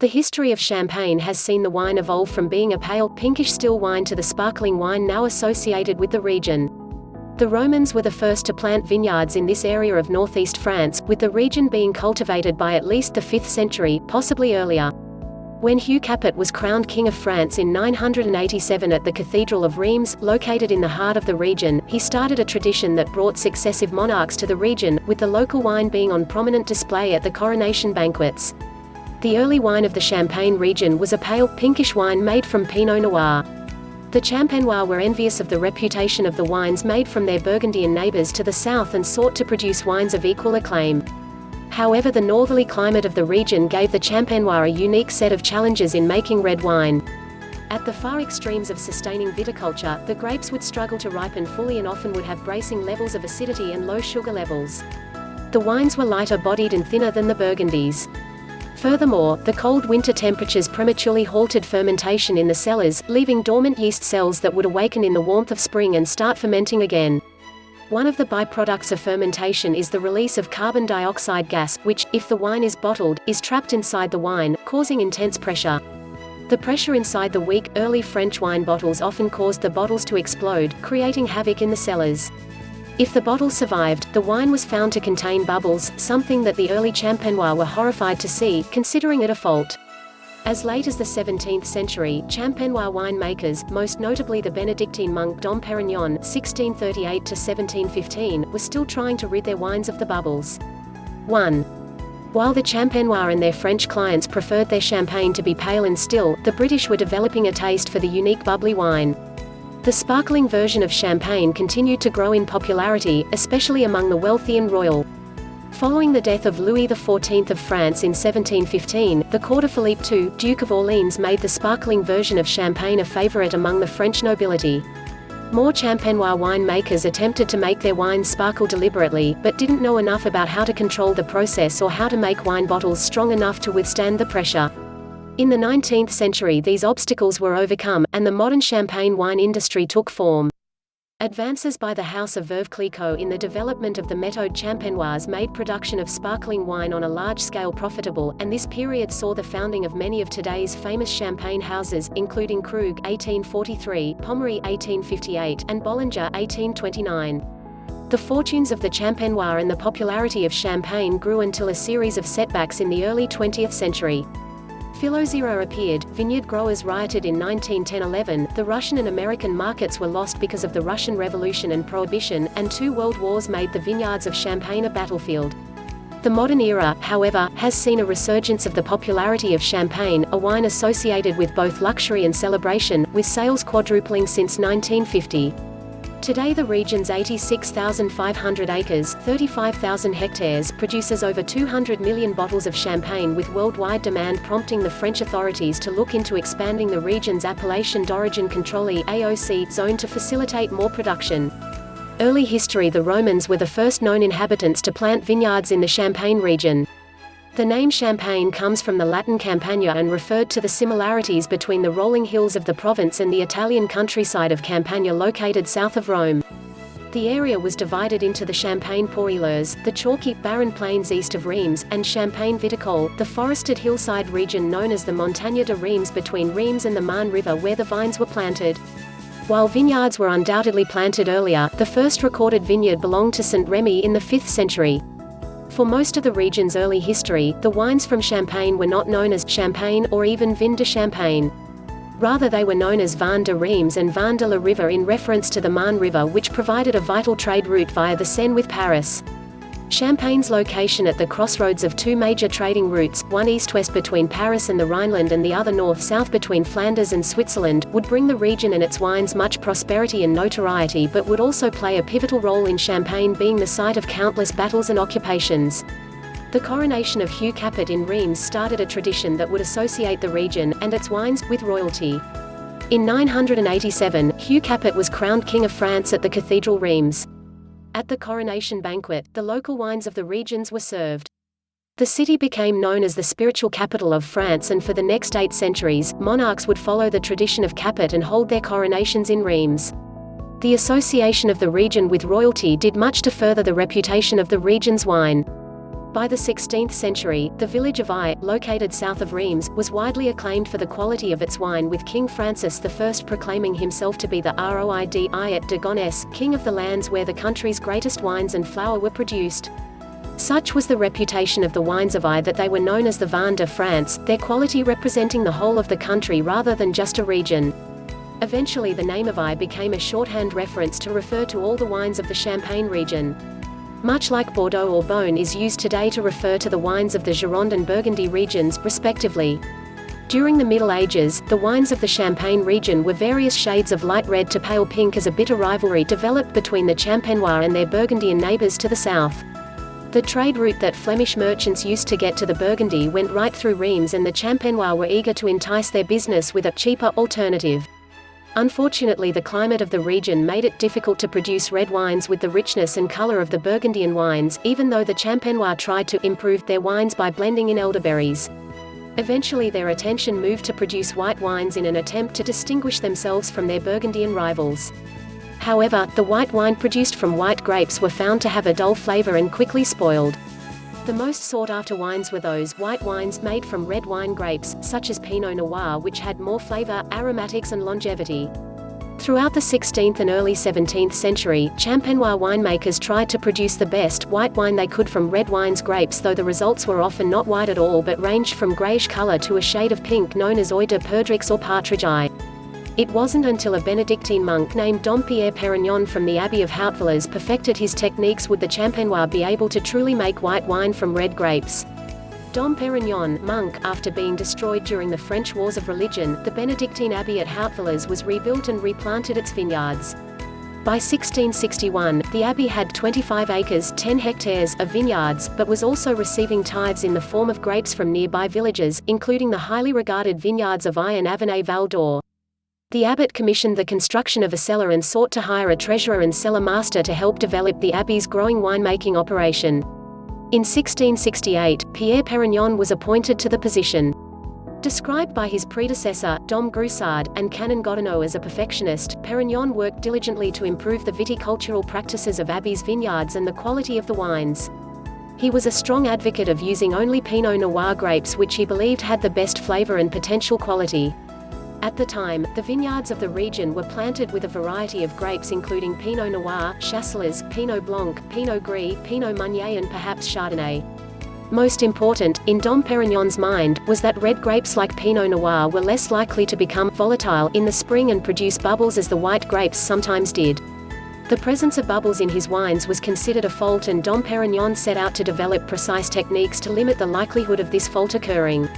The history of Champagne has seen the wine evolve from being a pale, pinkish still wine to the sparkling wine now associated with the region. The Romans were the first to plant vineyards in this area of northeast France, with the region being cultivated by at least the 5th century, possibly earlier. When Hugh Capet was crowned King of France in 987 at the Cathedral of Reims, located in the heart of the region, he started a tradition that brought successive monarchs to the region, with the local wine being on prominent display at the coronation banquets. The early wine of the Champagne region was a pale, pinkish wine made from Pinot Noir. The Champenois were envious of the reputation of the wines made from their Burgundian neighbours to the south and sought to produce wines of equal acclaim. However, the northerly climate of the region gave the Champenois a unique set of challenges in making red wine. At the far extremes of sustaining viticulture, the grapes would struggle to ripen fully and often would have bracing levels of acidity and low sugar levels. The wines were lighter-bodied and thinner than the Burgundies. Furthermore, the cold winter temperatures prematurely halted fermentation in the cellars, leaving dormant yeast cells that would awaken in the warmth of spring and start fermenting again. One of the byproducts of fermentation is the release of carbon dioxide gas, which, if the wine is bottled, is trapped inside the wine, causing intense pressure. The pressure inside the weak, early French wine bottles often caused the bottles to explode, creating havoc in the cellars. If the bottle survived, the wine was found to contain bubbles, something that the early Champenois were horrified to see, considering it a fault. As late as the 17th century, Champenois winemakers, most notably the Benedictine monk Dom Perignon (1638–1715), were still trying to rid their wines of the bubbles. 1. While the Champenois and their French clients preferred their champagne to be pale and still, the British were developing a taste for the unique bubbly wine. The sparkling version of champagne continued to grow in popularity, especially among the wealthy and royal. Following the death of Louis XIV of France in 1715, the court of Philippe II, Duke of Orleans, made the sparkling version of champagne a favorite among the French nobility. More Champenois winemakers attempted to make their wines sparkle deliberately, but didn't know enough about how to control the process or how to make wine bottles strong enough to withstand the pressure. In the 19th century, these obstacles were overcome, and the modern champagne wine industry took form. Advances by the House of Veuve Clicquot in the development of the méthode champenoise made production of sparkling wine on a large scale profitable, and this period saw the founding of many of today's famous champagne houses, including Krug (1843), Pommery (1858), and Bollinger (1829). The fortunes of the Champenois and the popularity of champagne grew until a series of setbacks in the early 20th century. Phylloxera appeared, vineyard growers rioted in 1910–11, the Russian and American markets were lost because of the Russian Revolution and Prohibition, and 2 world wars made the vineyards of Champagne a battlefield. The modern era, however, has seen a resurgence of the popularity of champagne, a wine associated with both luxury and celebration, with sales quadrupling since 1950. Today the region's 86,500 acres 35,000 hectares produces over 200 million bottles of champagne, with worldwide demand prompting the French authorities to look into expanding the region's Appellation d'Origine Contrôlée (AOC) zone to facilitate more production. Early history: the Romans were the first known inhabitants to plant vineyards in the Champagne region. The name Champagne comes from the Latin Campagna and referred to the similarities between the rolling hills of the province and the Italian countryside of Campania located south of Rome. The area was divided into the Champagne Pourilleurs, the chalky, barren plains east of Reims, and Champagne Viticole, the forested hillside region known as the Montagne de Reims between Reims and the Marne River, where the vines were planted. While vineyards were undoubtedly planted earlier, the first recorded vineyard belonged to Saint Remy in the 5th century. For most of the region's early history, the wines from Champagne were not known as Champagne or even Vin de Champagne. Rather, they were known as Vin de Reims and Vin de la River in reference to the Marne River, which provided a vital trade route via the Seine with Paris. Champagne's location at the crossroads of 2 major trading routes, one east-west between Paris and the Rhineland and the other north-south between Flanders and Switzerland, would bring the region and its wines much prosperity and notoriety, but would also play a pivotal role in Champagne being the site of countless battles and occupations. The coronation of Hugh Capet in Reims started a tradition that would associate the region, and its wines, with royalty. In 987, Hugh Capet was crowned King of France at the Cathedral Reims. At the coronation banquet, the local wines of the regions were served. The city became known as the spiritual capital of France, and for the next 8 centuries, monarchs would follow the tradition of Capet and hold their coronations in Reims. The association of the region with royalty did much to further the reputation of the region's wine. By the 16th century, the village of Ai, located south of Reims, was widely acclaimed for the quality of its wine, with King Francis I proclaiming himself to be the Roid de Gonesse, king of the lands where the country's greatest wines and flour were produced. Such was the reputation of the wines of Ai that they were known as the Vin de France, their quality representing the whole of the country rather than just a region. Eventually the name of Ai became a shorthand reference to refer to all the wines of the Champagne region. Much like Bordeaux or Beaune is used today to refer to the wines of the Gironde and Burgundy regions, respectively. During the Middle Ages, the wines of the Champagne region were various shades of light red to pale pink as a bitter rivalry developed between the Champenois and their Burgundian neighbours to the south. The trade route that Flemish merchants used to get to the Burgundy went right through Reims, and the Champenois were eager to entice their business with a cheaper alternative. Unfortunately, the climate of the region made it difficult to produce red wines with the richness and color of the Burgundian wines, even though the Champenois tried to improve their wines by blending in elderberries. Eventually their attention moved to produce white wines in an attempt to distinguish themselves from their Burgundian rivals. However, the white wine produced from white grapes were found to have a dull flavor and quickly spoiled. The most sought-after wines were those white wines made from red wine grapes, such as Pinot Noir, which had more flavor, aromatics and longevity. Throughout the 16th and early 17th century, Champenois winemakers tried to produce the best white wine they could from red wine's grapes, though the results were often not white at all but ranged from greyish color to a shade of pink known as Oeil de Perdrix or partridge eye. It wasn't until a Benedictine monk named Dom Pierre Perignon from the Abbey of Hautevillers perfected his techniques would the Champenois be able to truly make white wine from red grapes. Dom Perignon, monk, after being destroyed during the French Wars of Religion, the Benedictine Abbey at Hautevillers was rebuilt and replanted its vineyards. By 1661, the abbey had 25 acres 10 hectares of vineyards, but was also receiving tithes in the form of grapes from nearby villages, including the highly regarded vineyards of Ai and Avenay Val d'Or. The abbot commissioned the construction of a cellar and sought to hire a treasurer and cellar master to help develop the abbey's growing winemaking operation. In 1668, Pierre Perignon was appointed to the position. Described by his predecessor, Dom Groussard, and Canon Godinot as a perfectionist, Perignon worked diligently to improve the viticultural practices of abbey's vineyards and the quality of the wines. He was a strong advocate of using only Pinot Noir grapes, which he believed had the best flavor and potential quality. At the time, the vineyards of the region were planted with a variety of grapes including Pinot Noir, Chasselas, Pinot Blanc, Pinot Gris, Pinot Meunier and perhaps Chardonnay. Most important, in Dom Perignon's mind, was that red grapes like Pinot Noir were less likely to become volatile in the spring and produce bubbles as the white grapes sometimes did. The presence of bubbles in his wines was considered a fault, and Dom Perignon set out to develop precise techniques to limit the likelihood of this fault occurring.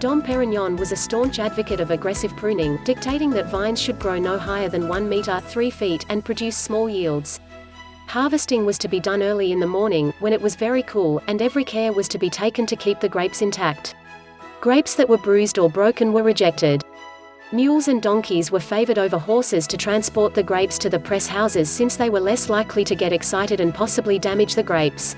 Dom Perignon was a staunch advocate of aggressive pruning, dictating that vines should grow no higher than 1 meter (3 feet) and produce small yields. Harvesting was to be done early in the morning, when it was very cool, and every care was to be taken to keep the grapes intact. Grapes that were bruised or broken were rejected. Mules and donkeys were favored over horses to transport the grapes to the press houses, since they were less likely to get excited and possibly damage the grapes.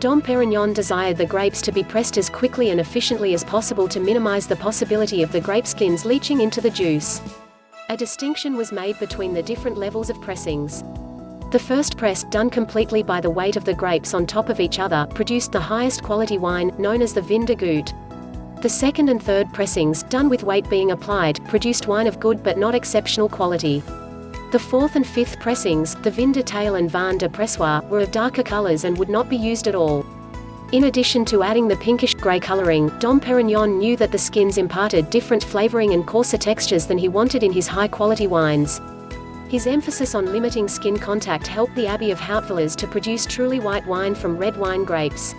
Dom Perignon desired the grapes to be pressed as quickly and efficiently as possible to minimize the possibility of the grape skins leaching into the juice. A distinction was made between the different levels of pressings. The first press, done completely by the weight of the grapes on top of each other, produced the highest quality wine, known as the vin de goutte. The second and third pressings, done with weight being applied, produced wine of good but not exceptional quality. The fourth and fifth pressings, the vin de taille and vin de pressoir, were of darker colors and would not be used at all. In addition to adding the pinkish-gray coloring, Dom Perignon knew that the skins imparted different flavoring and coarser textures than he wanted in his high-quality wines. His emphasis on limiting skin contact helped the Abbey of Hautevillers to produce truly white wine from red wine grapes.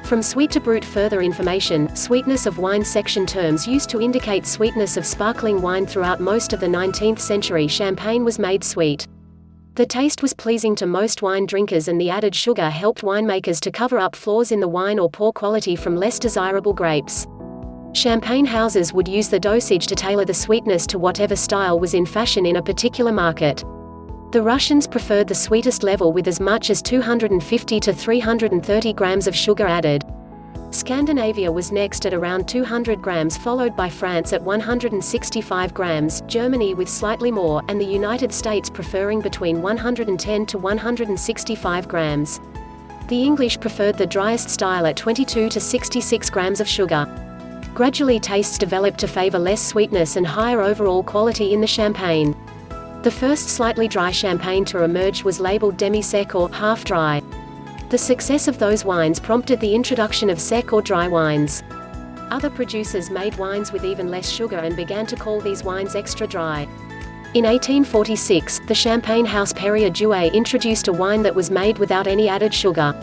From sweet to brut. Further information, sweetness of wine section terms used to indicate sweetness of sparkling wine. Throughout most of the 19th century, champagne was made sweet. The taste was pleasing to most wine drinkers, and the added sugar helped winemakers to cover up flaws in the wine or poor quality from less desirable grapes. Champagne houses would use the dosage to tailor the sweetness to whatever style was in fashion in a particular market. The Russians preferred the sweetest level, with as much as 250 to 330 grams of sugar added. Scandinavia was next at around 200 grams, followed by France at 165 grams, Germany with slightly more, and the United States preferring between 110 to 165 grams. The English preferred the driest style at 22 to 66 grams of sugar. Gradually tastes developed to favor less sweetness and higher overall quality in the champagne. The first slightly dry champagne to emerge was labeled demi-sec or half-dry. The success of those wines prompted the introduction of sec or dry wines. Other producers made wines with even less sugar and began to call these wines extra dry. In 1846, the champagne house Perrier-Jouët introduced a wine that was made without any added sugar.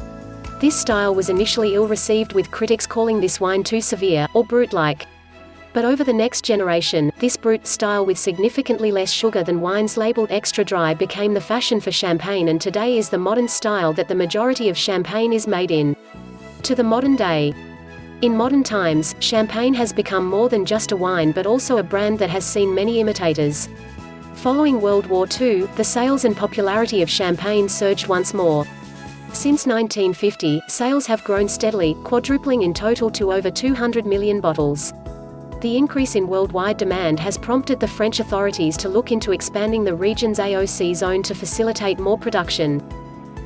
This style was initially ill-received, with critics calling this wine too severe, or brut-like. But over the next generation, this brut style with significantly less sugar than wines labeled extra dry became the fashion for champagne, and today is the modern style that the majority of champagne is made in. To the modern day. In modern times, champagne has become more than just a wine but also a brand that has seen many imitators. Following World War II, the sales and popularity of champagne surged once more. Since 1950, sales have grown steadily, quadrupling in total to over 200 million bottles. The increase in worldwide demand has prompted the French authorities to look into expanding the region's AOC zone to facilitate more production.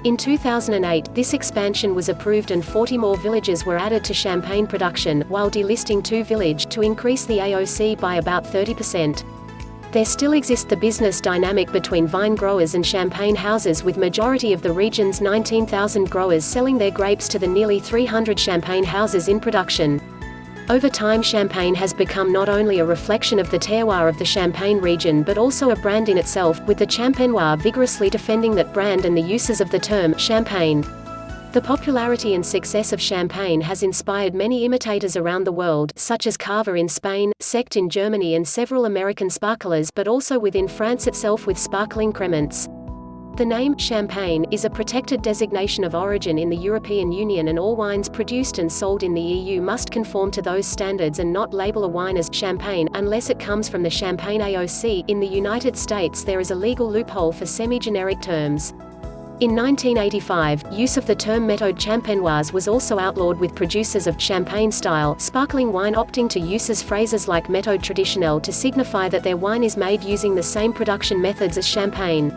In 2008, this expansion was approved and 40 more villages were added to champagne production, while delisting 2 villages to increase the AOC by about 30%. There still exists the business dynamic between vine growers and champagne houses, with majority of the region's 19,000 growers selling their grapes to the nearly 300 champagne houses in production. Over time, champagne has become not only a reflection of the terroir of the Champagne region but also a brand in itself, with the Champenois vigorously defending that brand and the uses of the term champagne. The popularity and success of champagne has inspired many imitators around the world, such as Cava in Spain, Sect in Germany and several American sparklers, but also within France itself with sparkling cremants. The name champagne is a protected designation of origin in the European Union, and all wines produced and sold in the EU must conform to those standards and not label a wine as champagne unless it comes from the Champagne AOC. In the United States, there is a legal loophole for semi-generic terms. In 1985, use of the term Méthode Champenoise was also outlawed, with producers of champagne-style sparkling wine opting to use phrases like méthode traditionnelle to signify that their wine is made using the same production methods as champagne.